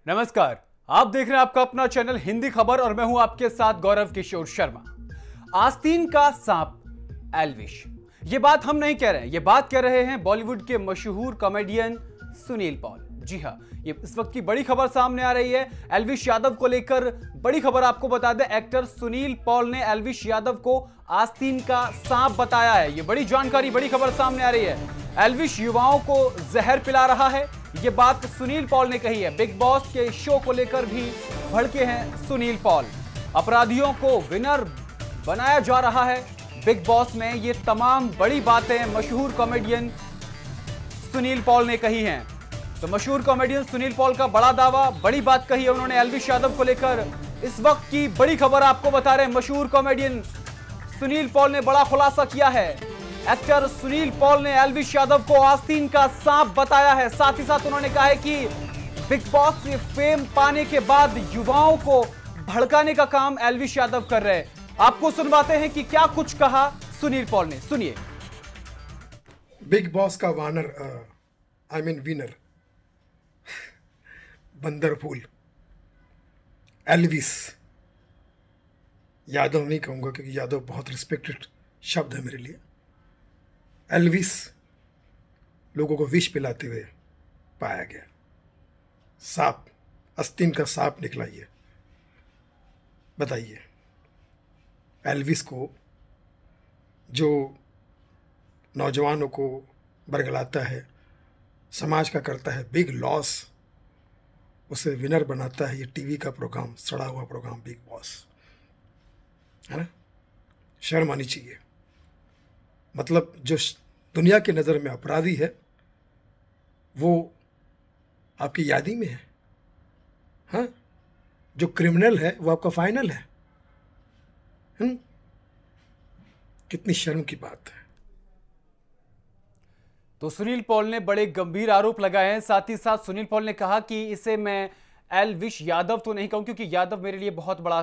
नमस्कार, आप देख रहे हैं आपका अपना चैनल हिंदी खबर और मैं हूं आपके साथ गौरव किशोर शर्मा। आस्तीन का सांप एल्विश, ये बात हम नहीं कह रहे हैं, ये बात कह रहे हैं बॉलीवुड के मशहूर कॉमेडियन सुनील पॉल। जी हां, ये इस वक्त की बड़ी खबर सामने आ रही है। एल्विश यादव को लेकर बड़ी खबर आपको बता दें, एक्टर सुनील पॉल ने एल्विश यादव को आस्तीन का सांप बताया है। ये बड़ी जानकारी, बड़ी खबर सामने आ रही है। एल्विश युवाओं को जहर पिला रहा है, ये बात सुनील पॉल ने कही है। बिग बॉस के शो को लेकर भी भड़के हैं सुनील पॉल। अपराधियों को विनर बनाया जा रहा है बिग बॉस में, ये तमाम बड़ी बातें मशहूर कॉमेडियन सुनील पॉल ने कही हैं। तो मशहूर कॉमेडियन सुनील पॉल का बड़ा दावा, बड़ी बात कही है उन्होंने एल्विश यादव को लेकर। इस वक्त की बड़ी खबर आपको बता रहे हैं, मशहूर कॉमेडियन सुनील पॉल ने बड़ा खुलासा किया है। एक्टर सुनील पॉल ने एल्विश यादव को आस्तीन का सांप बताया है। साथ ही साथ उन्होंने कहा है कि बिग बॉस से फेम पाने के बाद युवाओं को भड़काने का काम एल्विश यादव कर रहे हैं। आपको सुनवाते हैं कि क्या कुछ कहा सुनील पॉल ने, सुनिए। बिग बॉस का वानर विनर बंदर फूल एल्विस यादव नहीं कहूंगा क्योंकि यादव बहुत रिस्पेक्टेड शब्द है मेरे लिए। एल्विस लोगों को विष पिलाते हुए पाया गया। सांप, आस्तीन का सांप निकला। ये बताइए, एल्विस को जो नौजवानों को बरगलाता है, समाज का करता है बिग लॉस, उसे विनर बनाता है ये टीवी का प्रोग्राम, सड़ा हुआ प्रोग्राम बिग बॉस, है ना। शर्म आनी चाहिए। मतलब जो दुनिया की नज़र में अपराधी है वो आपकी यादी में है, हाँ। जो क्रिमिनल है वो आपका फाइनल है। कितनी शर्म की बात है। तो सुनील पॉल ने बड़े गंभीर आरोप लगाए हैं। साथ ही साथ सुनील पॉल ने कहा कि इसे मैं एल्विश यादव तो नहीं कहूं क्योंकि यादव मेरे लिए बहुत बड़ा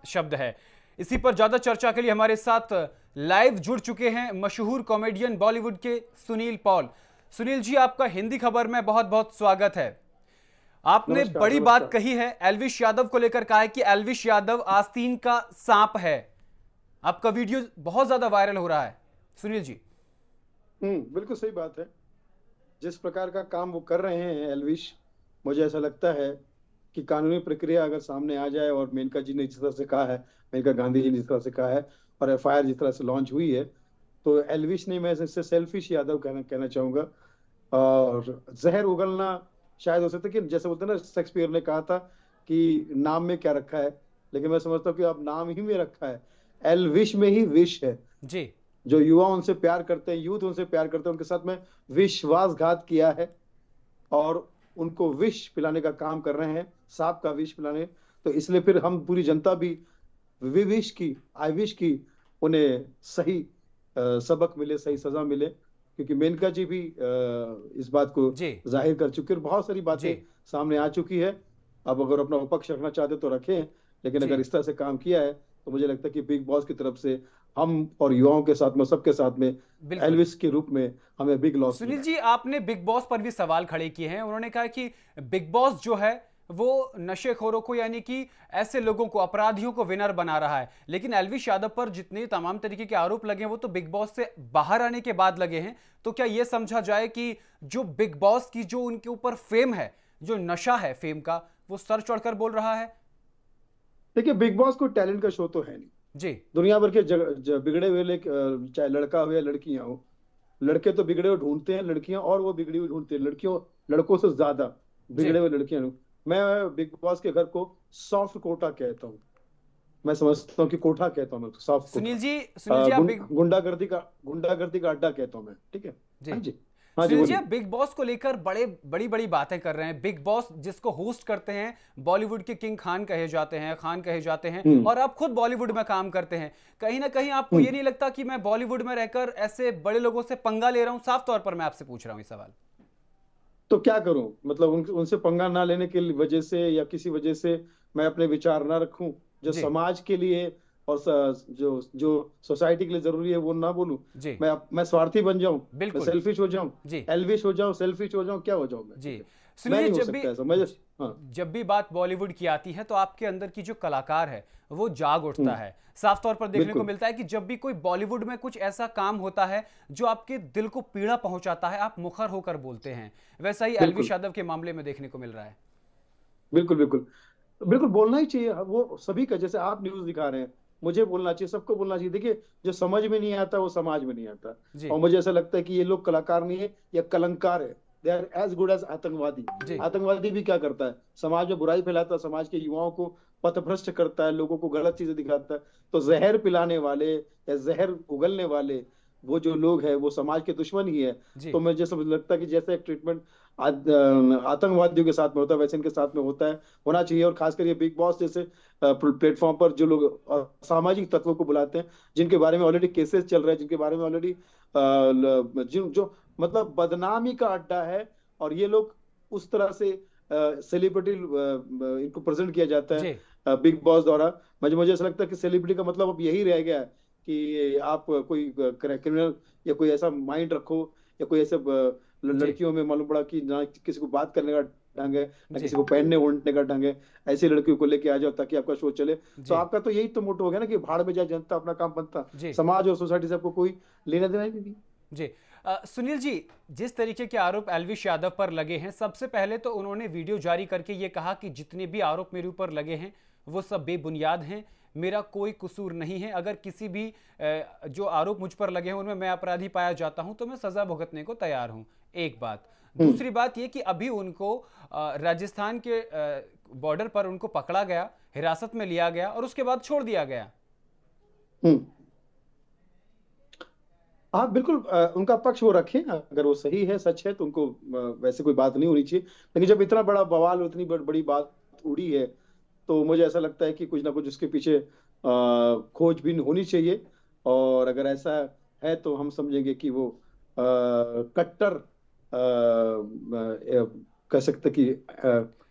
शब्द है। इसी पर ज्यादा चर्चा के लिए हमारे साथ लाइव जुड़ चुके हैं मशहूर कॉमेडियन बॉलीवुड के सुनील पॉल। सुनील जी, आपका हिंदी खबर में बहुत बहुत स्वागत है। आपने बड़ी बात कही है, एल्विश यादव को लेकर कहा है कि एल्विश यादव आस्तीन का सांप है। आपका वीडियो बहुत ज्यादा वायरल हो रहा है सुनील जी। बिल्कुल सही बात है। जिस प्रकार का काम वो कर रहे हैं एल्विश, मुझे ऐसा लगता है कि कानूनी प्रक्रिया अगर सामने आ जाए और मेनका जी ने जिस तरह से कहा है, मेनका गांधी जी ने जिस तरह से कहा है और एफआईआर जिस तरह से लॉन्च हुई है, तो एल्विश नहीं, मैं इससे सेल्फिश यादव कहना चाहूंगा। और जहर उगलना शायद हो सकता है कि जैसे बोलते हैं ना, शेक्सपियर ने कहा था कि नाम में क्या रखा है, लेकिन मैं समझता हूँ कि अब नाम ही में रखा है। एल्विश में ही विष है जी। जो युवा उनसे प्यार करते हैं, यूथ उनसे प्यार करते हैं, उनके साथ में विश्वासघात किया है और उनको विष पिलाने का काम कर रहे हैं, सांप का विष पिलाने। तो इसलिए फिर हम पूरी जनता भी आई विश की उन्हें सही सबक मिले, सही सजा मिले, क्योंकि मेनका जी भी इस बात को जाहिर कर चुके हैं। बहुत सारी बातें सामने आ चुकी है। अब अगर अपना पक्ष रखना चाहते तो रखें, लेकिन अगर इस तरह से काम किया है तो मुझे लगता है कि बिग बॉस की तरफ से हम और युवाओं के साथ में, सबके साथ में एल्विस के रूप में हमें बिग लॉस। सुनील जी, आपने बिग बॉस पर भी सवाल खड़े किए हैं। उन्होंने कहा कि बिग बॉस जो है वो नशेखोरों को, यानी कि ऐसे लोगों को, अपराधियों को विनर बना रहा है, लेकिन एल्विश यादव पर जितने तमाम तरीके के आरोप लगे हैं वो तो बिग बॉस से बाहर आने के बाद लगे हैं। तो क्या यह समझा जाए कि जो बिग बॉस की जो उनके ऊपर फेम है, जो नशा है फेम का, वो सर चढ़कर बोल रहा है? देखिए, बिग बॉस कोई टैलेंट का शो तो है नहीं जी। दुनिया भर के बिगड़े हुए, चाहे लड़का हो या लड़कियां हो, लड़के तो बिगड़े हुए ढूंढते हैं, लड़कियां और वो बिगड़ी हुई ढूंढती है, लड़कों से ज्यादा बिगड़े हुए लड़कियां। मैं बिग बॉस के घर को सॉफ्ट कोटा कहता हूँ। मैं समझता हूँ कि कोठा कहता हूँ मैं, सॉफ्ट सुनील जी, गुंडागर्दी का अड्डा कहता हूँ मैं, ठीक है जी। सुनील जी, बिग बॉस को लेकर बड़ी बड़ी बातें कर रहे हैं। बिग बॉस जिसको होस्ट करते हैं बॉलीवुड के किंग खान कहे जाते हैं और आप खुद बॉलीवुड में काम करते हैं। कहीं ना कहीं आपको ये नहीं लगता कि मैं बॉलीवुड में रहकर ऐसे बड़े लोगों से पंगा ले रहा हूं? साफ तौर पर मैं आपसे पूछ रहा हूं ये सवाल। तो क्या करूं, मतलब उनसे पंगा ना लेने की वजह से या किसी वजह से मैं अपने विचार ना रखूं जो समाज के लिए और जो सोसाइटी के लिए जरूरी है वो ना बोलूं? मैं स्वार्थी बन जाऊं, मैं सेल्फिश हो जाऊं, एल्विश हो जाऊं, सेल्फिश हो जाऊं, क्या हो जाऊं मैं? जी सुनिए, मैं नहीं हो सकता ऐसा। मैं हाँ जब भी बात बॉलीवुड की आती है तो आपके अंदर की जो कलाकार है वो जाग उठता है। साफ तौर पर देखने को बिल्कुल मिलता है कि जब भी कोई बॉलीवुड में कुछ ऐसा काम होता है जो आपके दिल को पीड़ा पहुंचाता है, आप मुखर होकर बोलते हैं। वैसा ही एल्विश बिल्कुल यादव के मामले में देखने को मिल रहा है। बिल्कुल बिल्कुल बिल्कुल बोलना ही चाहिए वो सभी का। जैसे आप न्यूज दिखा रहे हैं, मुझे बोलना चाहिए, सबको बोलना चाहिए। देखिए, जो समझ में नहीं आता वो समाज में नहीं आता। जी। और मुझे ऐसा लगता है कि ये लोग कलाकार नहीं है, ये कलंकार है। They are as good as आतंकवादी। जी। आतंकवादी भी क्या करता है? समाज में बुराई फैलाता है, समाज के युवाओं को पथभ्रष्ट करता है, लोगों को गलत चीजें दिखाता है। तो जहर पिलाने वाले या जहर उगलने वाले वो जो लोग हैं वो समाज के दुश्मन ही है। जी। तो मुझे समझ लगता है कि जैसे एक ट्रीटमेंट आतंकवादियों के साथ में होता है, वैसे इनके साथ में होता है, होना चाहिए। और खासकर ये बिग बॉस जैसे प्लेटफॉर्म पर जो लोग सामाजिक तत्वों को बुलाते हैं, जिनके बारे में ऑलरेडी केसेस चल रहे हैं, जिनके बारे में ऑलरेडी जिन जो मतलब बदनामी का अड्डा है, और ये लोग उस तरह से सेलिब्रिटी इनको प्रेजेंट किया जाता जी। है बिग बॉस द्वारा। मुझे ऐसा लगता है कि सेलिब्रिटी का मतलब अब यही रह गया है कि आप कोई क्रिमिनल या कोई ऐसा माइंड रखो, या कोई ऐसे जी। लड़कियों में मालूम पड़ा कि ना किसी को बात करने का ढंग है, ना जी। किसी को पहनने ओढ़ने का ढंग है, ऐसी लड़कियों को लेके आ जाओ ताकि आपका शो चले। तो जी। आपका तो यही तो मोटो हो गया ना कि भाड़ में जाए जनता, अपना काम बनता। जी। समाज और सोसाइटी से आपको कोई लेना देना ही नहीं। जी। सुनील जी, जिस तरीके के आरोप एल्विश यादव पर लगे हैं, सबसे पहले तो उन्होंने वीडियो जारी करके ये कहा कि जितने भी आरोप मेरे ऊपर लगे हैं वो सब बेबुनियाद हैं, मेरा कोई कसूर नहीं है। अगर किसी भी जो आरोप मुझ पर लगे हैं उनमें मैं अपराधी पाया जाता हूं तो मैं सजा भुगतने को तैयार हूं। एक बात। हम्म दूसरी बात ये कि अभी उनको राजस्थान के बॉर्डर पर उनको पकड़ा गया, हिरासत में लिया गया और उसके बाद छोड़ दिया गया। हम्म हाँ बिल्कुल, उनका पक्ष वो रखें। अगर वो सही है, सच है, तो उनको वैसे कोई बात नहीं होनी चाहिए। लेकिन जब इतना बड़ा बवाल, इतनी बड़ी बात उड़ी है, तो मुझे ऐसा लगता है कि कुछ ना कुछ उसके पीछे खोजबीन होनी चाहिए। और अगर ऐसा है तो हम समझेंगे कि वो कट्टर कह सकते कि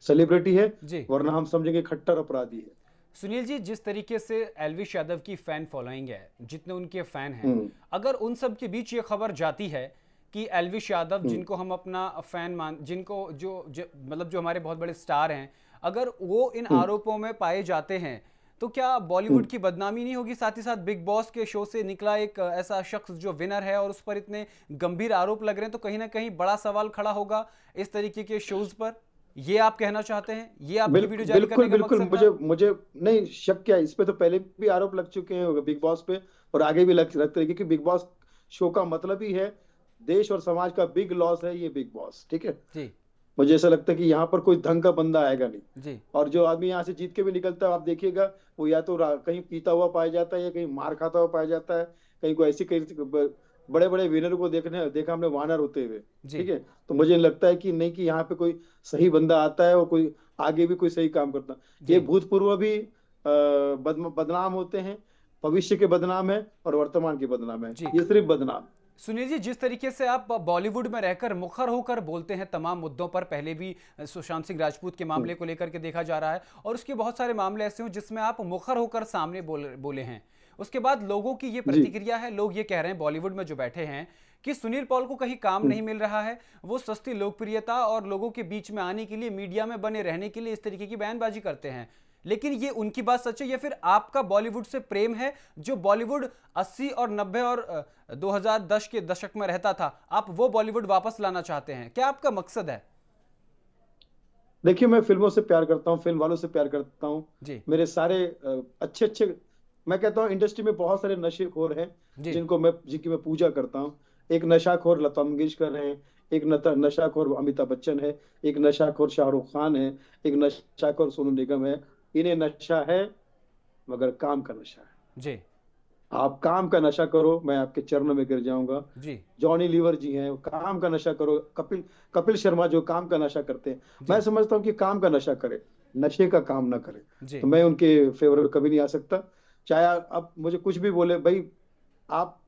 सेलिब्रिटी है, जी। वरना हम समझेंगे खट्टर अपराधी है। सुनील जी, जिस तरीके से एल्विश यादव की फैन फॉलोइंग है, जितने उनके फैन हैं, हम्म अगर उन सब के बीच ये खबर जाती है कि एल्विश यादव, हम्म जिनको हम अपना फैन मान, जिनको मतलब जो हमारे बहुत बड़े स्टार हैं, अगर वो इन हम्म आरोपों में पाए जाते हैं तो क्या हम्म बॉलीवुड की बदनामी नहीं होगी? साथ ही साथ बिग बॉस के शो से निकला एक ऐसा शख्स जो विनर है और उस पर इतने गंभीर आरोप लग रहे हैं, तो कहीं ना कहीं बड़ा सवाल खड़ा होगा इस तरीके के शोज पर। ये आप कहना चाहते हैं? ये आपकी वीडियो जारी बिल्कुल करने का बिल्कुल, मकसद मुझे था? मुझे नहीं शक, क्या इस पे तो पहले भी आरोप लग चुके हैं बिग बॉस पे, और आगे भी लगते रहेंगे। क्योंकि बिग बॉस शो का मतलब ही है देश और समाज का बिग लॉस है ये बिग बॉस, ठीक है। जी। मुझे ऐसा लगता है कि यहाँ पर कोई ढंग का बंदा आएगा नहीं। जी। और जो आदमी यहाँ से जीत के भी निकलता है, आप देखिएगा, वो या तो कहीं पीता हुआ पाया जाता है, या कहीं मार खाता हुआ पाया जाता है, कहीं को ऐसी कहीं बड़े बड़े विनर को देखा हमने वानर होते हुए। जी। ठीक है। तो मुझे लगता है कि नहीं, कि यहाँ पे कोई सही बंदा आता है और कोई आगे भी कोई सही काम करता। ये जी। भूतपूर्व भी बदनाम होते हैं, भविष्य के बदनाम है, और वर्तमान के बदनाम है, जी। ये सिर्फ बदनाम। सुनील जी, जिस तरीके से आप बॉलीवुड में रहकर मुखर होकर बोलते हैं तमाम मुद्दों पर, पहले भी सुशांत सिंह राजपूत के मामले को लेकर के देखा जा रहा है और उसके बहुत सारे मामले ऐसे हो जिसमें आप मुखर होकर सामने बोले हैं, उसके बाद लोगों की ये जी। प्रतिक्रिया है, लोग ये कह रहे हैं बॉलीवुड में जो बैठे हैं कि सुनील पॉल को कहीं काम नहीं मिल रहा है, वो सस्ती लोकप्रियता और लोगों के बीच में आने के लिए, मीडिया में बने रहने के लिए इस तरीके की बयानबाजी करते हैं। लेकिन ये उनकी बात सच है या फिर आपका बॉलीवुड से प्रेम है? जो बॉलीवुड 80 और 90 और 2010 के दशक में रहता था, आप वो बॉलीवुड वापस लाना चाहते हैं? क्या आपका मकसद है? देखिए, मैं फिल्मों से प्यार करता हूँ, फिल्म वालों से प्यार करता हूँ। जी। मेरे सारे अच्छे अच्छे, मैं कहता हूँ इंडस्ट्री में बहुत सारे नशेखोर हैं जी। जिनकी मैं पूजा करता हूँ। एक नशाखोर लता मंगेशकर है, एक नशाखोर अमिताभ बच्चन है, एक नशाखोर शाहरुख खान है, एक नशाखोर सोनू निगम है। इन्हें नशा है, मगर काम का नशा है। जी। आप काम का नशा करो, मैं आपके चरणों में गिर जाऊंगा। जी। जॉनी लीवर जी हैं, वो काम का नशा करो। कपिल कपिल शर्मा जो काम का नशा करते हैं, मैं जी। समझता हूँ कि काम का नशा करे, नशे का काम ना करे। जी। तो मैं उनके फेवर में कभी नहीं आ सकता, चाहे अब मुझे कुछ भी बोले भाई। आप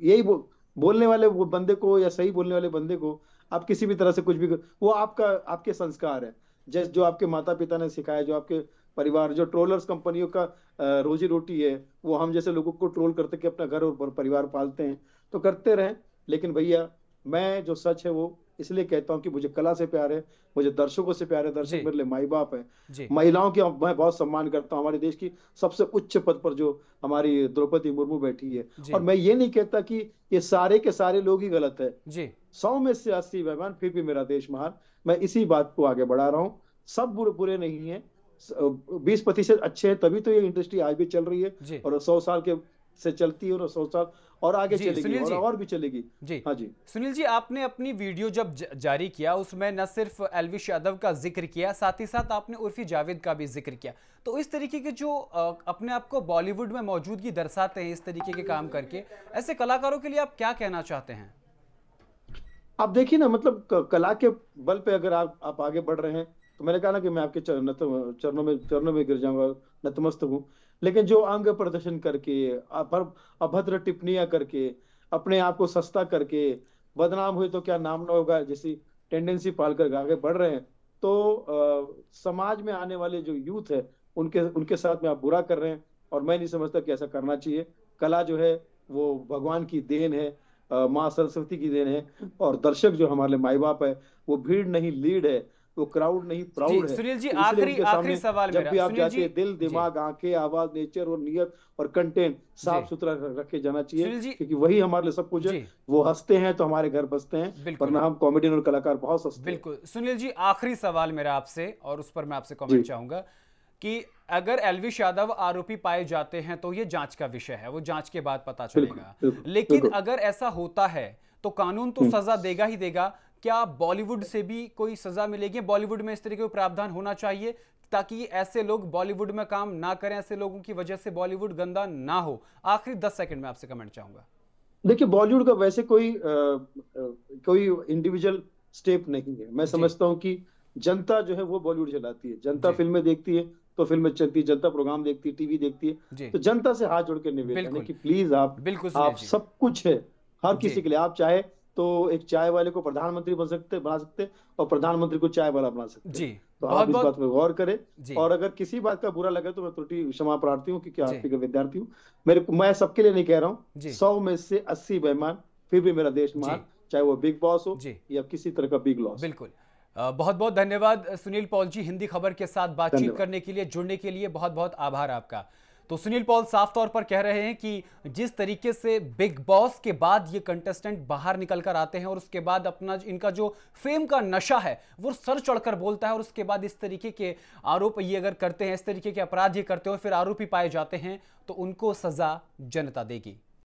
यही बोलने वाले वो बंदे को, या सही बोलने वाले बंदे को, आप किसी भी तरह से कुछ भी, वो आपके संस्कार है। जैसे जो आपके माता पिता ने सिखाया, जो आपके परिवार, जो ट्रोलर्स कंपनियों का रोजी रोटी है, वो हम जैसे लोगों को ट्रोल करते कि अपना घर और परिवार पालते हैं, तो करते रहें। लेकिन भैया, मैं जो सच है वो इसलिए कहता हूँ कि मुझे कला से प्यार है, मुझे दर्शकों से प्यार है, जी दर्शक मेरे लिए माई बाप है। जी महिलाओं की मैं बहुत सम्मान करता हूँ, हमारे देश की सबसे उच्च पद पर जो हमारी द्रौपदी मुर्मू बैठी है। जी और मैं ये नहीं कहता कि ये सारे के सारे लोग ही गलत है, जी 100 में से 80 बेईमान, फिर भी मेरा देश महान। मैं इसी बात को आगे बढ़ा रहा हूँ। सब बुरे बुरे नहीं है, 20% अच्छे हैं, तभी तो ये इंडस्ट्री आज भी चल रही है। जी और 100 साल के से चलती है, और 100 साल और आगे जी चलेगी, सुनील जी, और भी चलेगी। जी हाँ जी। सुनील जी, आपने अपनी वीडियो जब जारी किया उसमें न सिर्फ एल्विश यादव का जिक्र किया, साथ ही साथ आपने उर्फी जावेद का भी जिक्र किया। तो इस तरीके के जो अपने आप को बॉलीवुड में मौजूदगी दर्शाते हैं इस तरीके के काम करके, ऐसे कलाकारों के लिए आप क्या कहना चाहते हैं? आप देखिए ना, मतलब कला के बल पे अगर आप आगे बढ़ रहे हैं, तो मैंने कहा ना कि मैं आपके चरणों में गिर जाऊंगा, नतमस्तक हूँ। लेकिन जो अंग प्रदर्शन करके, अभद्र टिप्पणियां करके, अपने आप को सस्ता करके, बदनाम हुए तो क्या नाम ना होगा जैसी टेंडेंसी पालकर आगे बढ़ रहे हैं, तो समाज में आने वाले जो यूथ है, उनके उनके साथ में आप बुरा कर रहे हैं। और मैं नहीं समझता कि ऐसा करना चाहिए। कला जो है वो भगवान की देन है, माँ सरस्वती की देन है। और दर्शक जो हमारे माई बाप है, वो भीड़ नहीं लीड है, वो क्राउड नहीं जी प्राउड है। सुनील जी, तो इसलिए आखिरी उनके आखिरी सामने सवाल जब मेरा, भी आप सुनील जाते जी। हैं, दिल, जी दिमाग, आंखें, आवाज, नेचर और नियत और कंटेंट जी साफ सुथरा रखे जाना चाहिए, सुनील जी। क्योंकि वही हमारे लिए सब कुछ है। जी वो हंसते हैं तो हमारे घर बसते हैं, बिल्कुल वरना हम कॉमेडियन और कलाकार बहुत सस्ते हैं। बिल्कुल। सुनील जी, आखिरी सवाल मेरा आपसे, और उस पर मैं आपसे कमेंट जी चाहूंगा कि अगर एल्विश यादव आरोपी पाए जाते हैं तो ये जांच का विषय है, वो जांच के बाद पता बिल्कुल चलेगा। बिल्कुल लेकिन बिल्कुल। अगर ऐसा होता है तो कानून तो सजा देगा ही देगा। क्या बॉलीवुड से भी कोई सजा मिलेगी? बॉलीवुड में इस तरीके का प्रावधान होना चाहिए ताकि ऐसे लोग बॉलीवुड में काम ना करें, ऐसे लोगों की वजह से बॉलीवुड गंदा ना हो। आखिरी 10 सेकंड में आपसे कमेंट चाहूंगा। देखिए, बॉलीवुड का वैसे कोई इंडिविजुअल स्टेप नहीं है। मैं जी समझता हूँ कि जनता जो है वो बॉलीवुड चलाती है। जनता जी फिल्में देखती है तो फिल्में चलती है, जनता प्रोग्राम देखती है, टीवी देखती है। जी तो जनता से हाथ जोड़ के निवेदन है बिल्कुल कि प्लीज बिल्कुल सुनील आप जी। सब कुछ है हर जी किसी के लिए। आप चाहे तो एक चाय वाले को प्रधानमंत्री बना सकते, और प्रधानमंत्री को चाय वाला बना सकते। जी तो बहुत आप इस बात बहुत। पे गौर करें। जी और अगर किसी बात का बुरा लगे तो मैं त्रुटि क्षमा प्रार्थी हूँ, क्योंकि जी आप एक विद्यार्थी हूँ। मैं सबके लिए नहीं कह रहा हूँ। जी 100 में से 80 बेईमान, फिर भी मेरा देश जी महान, चाहे वो बिग बॉस हो जी या किसी तरह का बिग लॉस। बिल्कुल। बहुत बहुत धन्यवाद सुनील पॉल जी, हिंदी खबर के साथ बातचीत धन्यवाद। करने के लिए, जुड़ने के लिए बहुत बहुत आभार आपका। तो सुनील पॉल साफ तौर पर कह रहे हैं कि जिस तरीके से बिग बॉस के बाद ये कंटेस्टेंट बाहर निकल कर आते हैं और उसके बाद अपना इनका जो फेम का नशा है वो सर चढ़कर बोलता है, और उसके बाद इस तरीके के आरोप ये अगर करते हैं, इस तरीके के अपराध ये करते हो, फिर आरोपी पाए जाते हैं, तो उनको सजा जनता देगी।